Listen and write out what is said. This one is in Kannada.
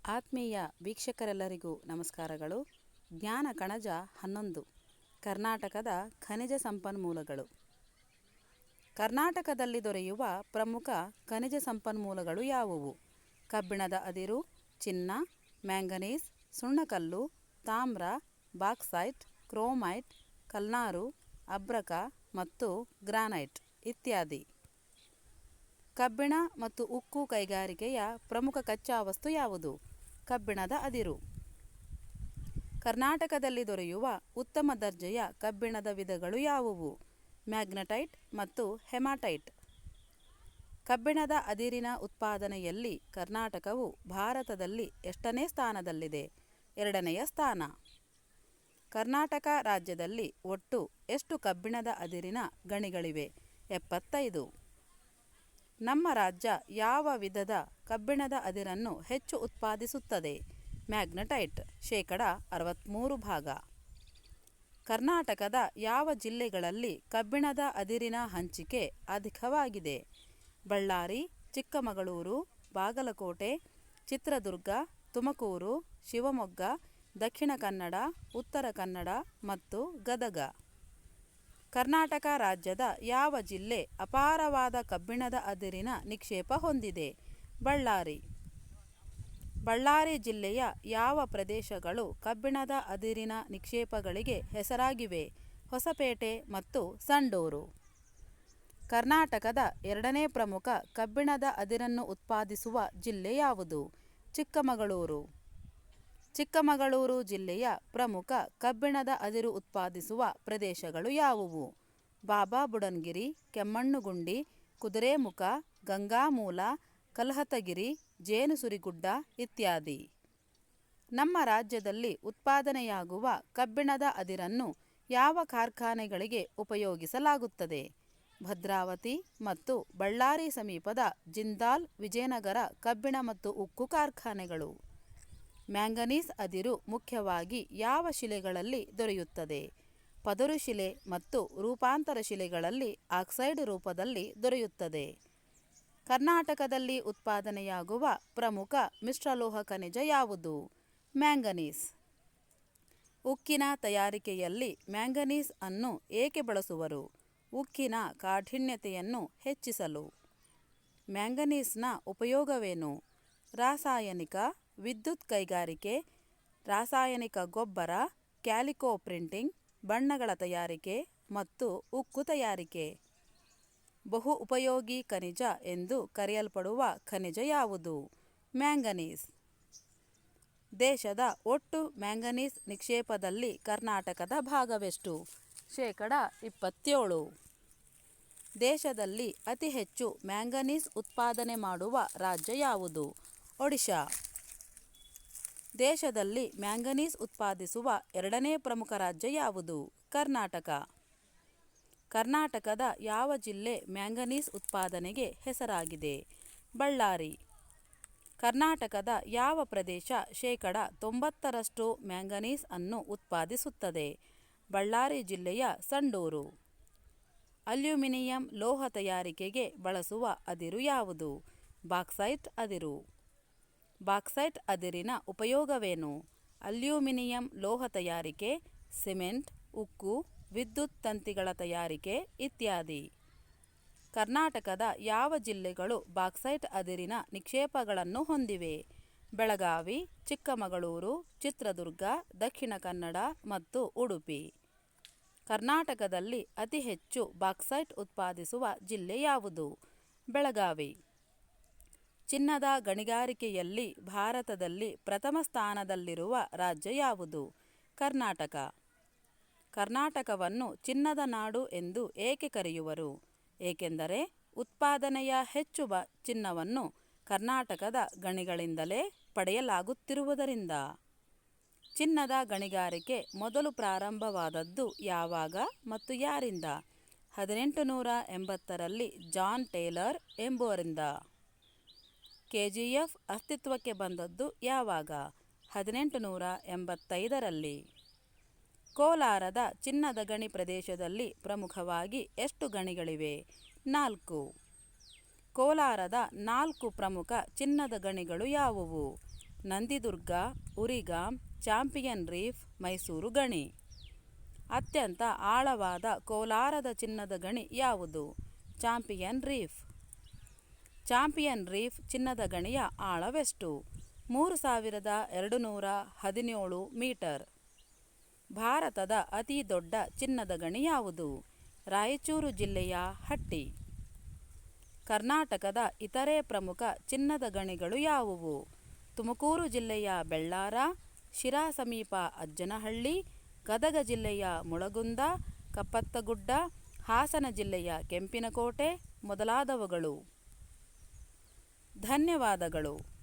ಆತ್ಮೀಯ ವೀಕ್ಷಕರೆಲ್ಲರಿಗೂ ನಮಸ್ಕಾರಗಳು. ಜ್ಞಾನ ಕಣಜ 11 ಕರ್ನಾಟಕದ ಖನಿಜ ಸಂಪನ್ಮೂಲಗಳು. ಕರ್ನಾಟಕದಲ್ಲಿ ದೊರೆಯುವ ಪ್ರಮುಖ ಖನಿಜ ಸಂಪನ್ಮೂಲಗಳು ಯಾವುವು? ಕಬ್ಬಿಣದ ಅದಿರು, ಚಿನ್ನ, ಮ್ಯಾಂಗನೀಸ್, ಸುಣ್ಣಕಲ್ಲು, ತಾಮ್ರ, ಬಾಕ್ಸೈಟ್, ಕ್ರೋಮೈಟ್, ಕಲ್ನಾರು, ಅಬ್ರಕ ಮತ್ತು ಗ್ರಾನೈಟ್ ಇತ್ಯಾದಿ. ಕಬ್ಬಿಣ ಮತ್ತು ಉಕ್ಕು ಕೈಗಾರಿಕೆಯ ಪ್ರಮುಖ ಕಚ್ಚಾ ವಸ್ತು ಯಾವುದು? ಕಬ್ಬಿಣದ ಅದಿರು. ಕರ್ನಾಟಕದಲ್ಲಿ ದೊರೆಯುವ ಉತ್ತಮ ದರ್ಜೆಯ ಕಬ್ಬಿಣದ ವಿಧಗಳು ಯಾವುವು? ಮ್ಯಾಗ್ನೆಟೈಟ್ ಮತ್ತು ಹೆಮಾಟೈಟ್. ಕಬ್ಬಿಣದ ಅದಿರಿನ ಉತ್ಪಾದನೆಯಲ್ಲಿ ಕರ್ನಾಟಕವು ಭಾರತದಲ್ಲಿ ಎಷ್ಟನೇ ಸ್ಥಾನದಲ್ಲಿದೆ? 2ನೇ ಸ್ಥಾನ. ಕರ್ನಾಟಕ ರಾಜ್ಯದಲ್ಲಿ ಒಟ್ಟು ಎಷ್ಟು ಕಬ್ಬಿಣದ ಅದಿರಿನ ಗಣಿಗಳಿವೆ? 75. ನಮ್ಮ ರಾಜ್ಯ ಯಾವ ವಿಧದ ಕಬ್ಬಿಣದ ಅದಿರನ್ನು ಹೆಚ್ಚು ಉತ್ಪಾದಿಸುತ್ತದೆ? ಮ್ಯಾಗ್ನೆಟೈಟ್, 63% ಭಾಗ. ಕರ್ನಾಟಕದ ಯಾವ ಜಿಲ್ಲೆಗಳಲ್ಲಿ ಕಬ್ಬಿಣದ ಅದಿರಿನ ಹಂಚಿಕೆ ಅಧಿಕವಾಗಿದೆ? ಬಳ್ಳಾರಿ, ಚಿಕ್ಕಮಗಳೂರು, ಬಾಗಲಕೋಟೆ, ಚಿತ್ರದುರ್ಗ, ತುಮಕೂರು, ಶಿವಮೊಗ್ಗ, ದಕ್ಷಿಣ ಕನ್ನಡ, ಉತ್ತರ ಕನ್ನಡ ಮತ್ತು ಗದಗ. ಕರ್ನಾಟಕ ರಾಜ್ಯದ ಯಾವ ಜಿಲ್ಲೆ ಅಪಾರವಾದ ಕಬ್ಬಿಣದ ಅದಿರಿನ ನಿಕ್ಷೇಪ ಹೊಂದಿದೆ? ಬಳ್ಳಾರಿ. ಬಳ್ಳಾರಿ ಜಿಲ್ಲೆಯ ಯಾವ ಪ್ರದೇಶಗಳು ಕಬ್ಬಿಣದ ಅದಿರಿನ ನಿಕ್ಷೇಪಗಳಿಗೆ ಹೆಸರಾಗಿವೆ? ಹೊಸಪೇಟೆ ಮತ್ತು ಸಂಡೂರು. ಕರ್ನಾಟಕದ 2ನೇ ಪ್ರಮುಖ ಕಬ್ಬಿಣದ ಅದಿರನ್ನು ಉತ್ಪಾದಿಸುವ ಜಿಲ್ಲೆ ಯಾವುದು? ಚಿಕ್ಕಮಗಳೂರು. ಚಿಕ್ಕಮಗಳೂರು ಜಿಲ್ಲೆಯ ಪ್ರಮುಖ ಕಬ್ಬಿಣದ ಅದಿರು ಉತ್ಪಾದಿಸುವ ಪ್ರದೇಶಗಳು ಯಾವುವು? ಬಾಬಾ ಬುಡನ್ಗಿರಿ, ಕೆಮ್ಮಣ್ಣುಗುಂಡಿ, ಕುದುರೆಮುಖ, ಗಂಗಾಮೂಲ, ಕಲಹತಗಿರಿ, ಜೇನುಸುರಿಗುಡ್ಡ ಇತ್ಯಾದಿ. ನಮ್ಮ ರಾಜ್ಯದಲ್ಲಿ ಉತ್ಪಾದನೆಯಾಗುವ ಕಬ್ಬಿಣದ ಅದಿರನ್ನು ಯಾವ ಕಾರ್ಖಾನೆಗಳಿಗೆ ಉಪಯೋಗಿಸಲಾಗುತ್ತದೆ? ಭದ್ರಾವತಿ ಮತ್ತು ಬಳ್ಳಾರಿ ಸಮೀಪದ ಜಿಂದಾಲ್, ವಿಜಯನಗರ ಕಬ್ಬಿಣ ಮತ್ತು ಉಕ್ಕು ಕಾರ್ಖಾನೆಗಳು. ಮ್ಯಾಂಗನೀಸ್ ಅದಿರು ಮುಖ್ಯವಾಗಿ ಯಾವ ಶಿಲೆಗಳಲ್ಲಿ ದೊರೆಯುತ್ತದೆ? ಪದರುಶಿಲೆ ಮತ್ತು ರೂಪಾಂತರ ಶಿಲೆಗಳಲ್ಲಿ ಆಕ್ಸೈಡ್ ರೂಪದಲ್ಲಿ ದೊರೆಯುತ್ತದೆ. ಕರ್ನಾಟಕದಲ್ಲಿ ಉತ್ಪಾದನೆಯಾಗುವ ಪ್ರಮುಖ ಮಿಶ್ರಲೋಹ ಖನಿಜ ಯಾವುದು? ಮ್ಯಾಂಗನೀಸ್. ಉಕ್ಕಿನ ತಯಾರಿಕೆಯಲ್ಲಿ ಮ್ಯಾಂಗನೀಸ್ ಅನ್ನು ಏಕೆ ಬಳಸುವರು? ಉಕ್ಕಿನ ಕಾಠಿಣ್ಯತೆಯನ್ನು ಹೆಚ್ಚಿಸಲು. ಮ್ಯಾಂಗನೀಸ್ನ ಉಪಯೋಗವೇನು? ರಾಸಾಯನಿಕ, ವಿದ್ಯುತ್ ಕೈಗಾರಿಕೆ, ರಾಸಾಯನಿಕ ಗೊಬ್ಬರ, ಕ್ಯಾಲಿಕೋ ಪ್ರಿಂಟಿಂಗ್, ಬಣ್ಣಗಳ ತಯಾರಿಕೆ ಮತ್ತು ಉಕ್ಕು ತಯಾರಿಕೆ. ಬಹು ಉಪಯೋಗಿ ಖನಿಜ ಎಂದು ಕರೆಯಲ್ಪಡುವ ಖನಿಜ ಯಾವುದು? ಮ್ಯಾಂಗನೀಸ್. ದೇಶದ ಒಟ್ಟು ಮ್ಯಾಂಗನೀಸ್ ನಿಕ್ಷೇಪದಲ್ಲಿ ಕರ್ನಾಟಕದ ಭಾಗವೆಷ್ಟು? 27%. ದೇಶದಲ್ಲಿ ಅತಿ ಹೆಚ್ಚು ಮ್ಯಾಂಗನೀಸ್ ಉತ್ಪಾದನೆ ಮಾಡುವ ರಾಜ್ಯ ಯಾವುದು? ಒಡಿಶಾ. ದೇಶದಲ್ಲಿ ಮ್ಯಾಂಗನೀಸ್ ಉತ್ಪಾದಿಸುವ 2ನೇ ಪ್ರಮುಖ ರಾಜ್ಯ ಯಾವುದು? ಕರ್ನಾಟಕ. ಕರ್ನಾಟಕದ ಯಾವ ಜಿಲ್ಲೆ ಮ್ಯಾಂಗನೀಸ್ ಉತ್ಪಾದನೆಗೆ ಹೆಸರಾಗಿದೆ? ಬಳ್ಳಾರಿ. ಕರ್ನಾಟಕದ ಯಾವ ಪ್ರದೇಶ 90% ಮ್ಯಾಂಗನೀಸ್ ಅನ್ನು ಉತ್ಪಾದಿಸುತ್ತದೆ? ಬಳ್ಳಾರಿ ಜಿಲ್ಲೆಯ ಸಂಡೂರು. ಅಲ್ಯೂಮಿನಿಯಂ ಲೋಹ ತಯಾರಿಕೆಗೆ ಬಳಸುವ ಅದಿರು ಯಾವುದು? ಬಾಕ್ಸೈಟ್ ಅದಿರು. ಬಾಕ್ಸೈಟ್ ಅದಿರಿನ ಉಪಯೋಗವೇನು? ಅಲ್ಯೂಮಿನಿಯಂ ಲೋಹ ತಯಾರಿಕೆ, ಸಿಮೆಂಟ್, ಉಕ್ಕು, ವಿದ್ಯುತ್ ತಂತಿಗಳ ತಯಾರಿಕೆ ಇತ್ಯಾದಿ. ಕರ್ನಾಟಕದ ಯಾವ ಜಿಲ್ಲೆಗಳು ಬಾಕ್ಸೈಟ್ ಅದಿರಿನ ನಿಕ್ಷೇಪಗಳನ್ನು ಹೊಂದಿವೆ? ಬೆಳಗಾವಿ, ಚಿಕ್ಕಮಗಳೂರು, ಚಿತ್ರದುರ್ಗ, ದಕ್ಷಿಣ ಕನ್ನಡ ಮತ್ತು ಉಡುಪಿ. ಕರ್ನಾಟಕದಲ್ಲಿ ಅತಿ ಹೆಚ್ಚು ಬಾಕ್ಸೈಟ್ ಉತ್ಪಾದಿಸುವ ಜಿಲ್ಲೆ ಯಾವುದು? ಬೆಳಗಾವಿ. ಚಿನ್ನದ ಗಣಿಗಾರಿಕೆಯಲ್ಲಿ ಭಾರತದಲ್ಲಿ ಪ್ರಥಮ ಸ್ಥಾನದಲ್ಲಿರುವ ರಾಜ್ಯ ಯಾವುದು? ಕರ್ನಾಟಕ. ಕರ್ನಾಟಕವನ್ನು ಚಿನ್ನದ ನಾಡು ಎಂದು ಏಕೆ ಕರೆಯುವರು? ಏಕೆಂದರೆ ಉತ್ಪಾದನೆಯ ಹೆಚ್ಚು ಚಿನ್ನವನ್ನು ಕರ್ನಾಟಕದ ಗಣಿಗಳಿಂದಲೇ ಪಡೆಯಲಾಗುತ್ತಿರುವುದರಿಂದ. ಚಿನ್ನದ ಗಣಿಗಾರಿಕೆ ಮೊದಲು ಪ್ರಾರಂಭವಾದದ್ದು ಯಾವಾಗ ಮತ್ತು ಯಾರಿಂದ? 1880ರಲ್ಲಿ ಜಾನ್ ಟೇಲರ್ ಎಂಬುವರಿಂದ. ಕೆಜಿಎಫ್ ಅಸ್ತಿತ್ವಕ್ಕೆ ಬಂದದ್ದು ಯಾವಾಗ? 1885ರಲ್ಲಿ. ಕೋಲಾರದ ಚಿನ್ನದ ಗಣಿ ಪ್ರದೇಶದಲ್ಲಿ ಪ್ರಮುಖವಾಗಿ ಎಷ್ಟು ಗಣಿಗಳಿವೆ? 4. ಕೋಲಾರದ 4 ಪ್ರಮುಖ ಚಿನ್ನದ ಗಣಿಗಳು ಯಾವುವು? ನಂದಿದುರ್ಗ, ಉರಿಗಾಂ, ಚಾಂಪಿಯನ್ ರೀಫ್, ಮೈಸೂರು ಗಣಿ. ಅತ್ಯಂತ ಆಳವಾದ ಕೋಲಾರದ ಚಿನ್ನದ ಗಣಿ ಯಾವುದು? Champion reef. ಚಾಂಪಿಯನ್ ರೀಫ್ ಚಿನ್ನದ ಗಣಿಯ ಆಳವೆಷ್ಟು? 3217 ಮೀಟರ್. ಭಾರತದ ಅತಿ ದೊಡ್ಡ ಚಿನ್ನದ ಗಣಿ ಯಾವುದು? ರಾಯಚೂರು ಜಿಲ್ಲೆಯ ಹಟ್ಟಿ. ಕರ್ನಾಟಕದ ಇತರೆ ಪ್ರಮುಖ ಚಿನ್ನದ ಗಣಿಗಳು ಯಾವುವು? ತುಮಕೂರು ಜಿಲ್ಲೆಯ ಬೆಳ್ಳಾರ, ಶಿರಾ ಸಮೀಪ ಅಜ್ಜನಹಳ್ಳಿ, ಗದಗ ಜಿಲ್ಲೆಯ ಮುಳಗುಂದ, ಕಪ್ಪತ್ತಗುಡ್ಡ, ಹಾಸನ ಜಿಲ್ಲೆಯ ಕೆಂಪಿನಕೋಟೆ ಮೊದಲಾದವುಗಳು. ಧನ್ಯವಾದಗಳು.